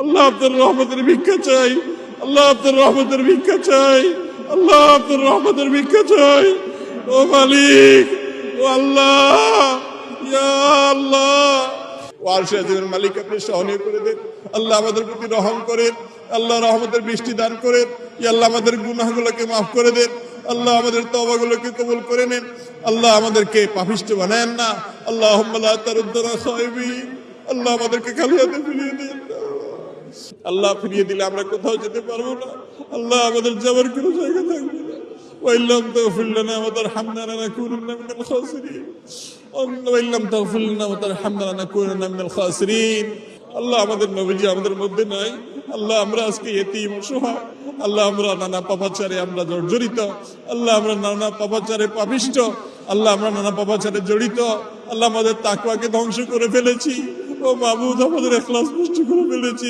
আল্লাহ আপনার রহমতের ভিক্ষা চাই, আল্লাহ আপনার রহমতের ভিক্ষা চাই, আল্লাহ আপনার রহমতের ভিক্ষা চাই। ও মালিক, ও আল্লাহ, ইয়া আল্লাহ, ও আরশে আজিমের মালিক আপনি সহনীয় করে দেন। আল্লাহ আমাদের প্রতি রহম করেন, আল্লাহ রহমতের বৃষ্টি দান করেন। ইয়া আল্লাহ আমাদের গুনাহগুলোকে মাফ করে দেন, আল্লাহ আমাদের তওবাগুলোকে কবুল করে নেন, আল্লাহ আমাদেরকে পাপিষ্ঠ বানায়েন না। আল্লাহুম্মা লা তারুদ্দানা খায়বিন, আল্লাহ আমাদেরকে খালি হাতে ফিরিয়ে দেন। আল্লাহ ফিরিয়ে দিলে আমরা কোথাও যেতে পারবো না, আল্লাহ আমাদের যাওয়ার কোনো জায়গা থাকবে না। وإن لم تغفر لنا وترحمنا لنكونن من الخاسرين وإن لم تغفر لنا وترحمنا لنكونن من الخاسرين। আল্লাহ আমাদের নবীজি আমাদের মধ্যে নাই, আল্লাহ আমরা আজকে ইতিম অসহায়, আল্লাহ আমরা নানা পাপাচারে আমরা জর্জরিত, আল্লাহ আমরা নানা পাপাচারে পাপিষ্ঠ, আল্লাহ আমরা নানা পাপাচারে জড়িত, আল্লাহ আমাদের তাকওয়াকে ধ্বংস করে ফেলেছি। ও মাবুদ আমাদের ইখলাস নষ্ট করে ফেলেছি।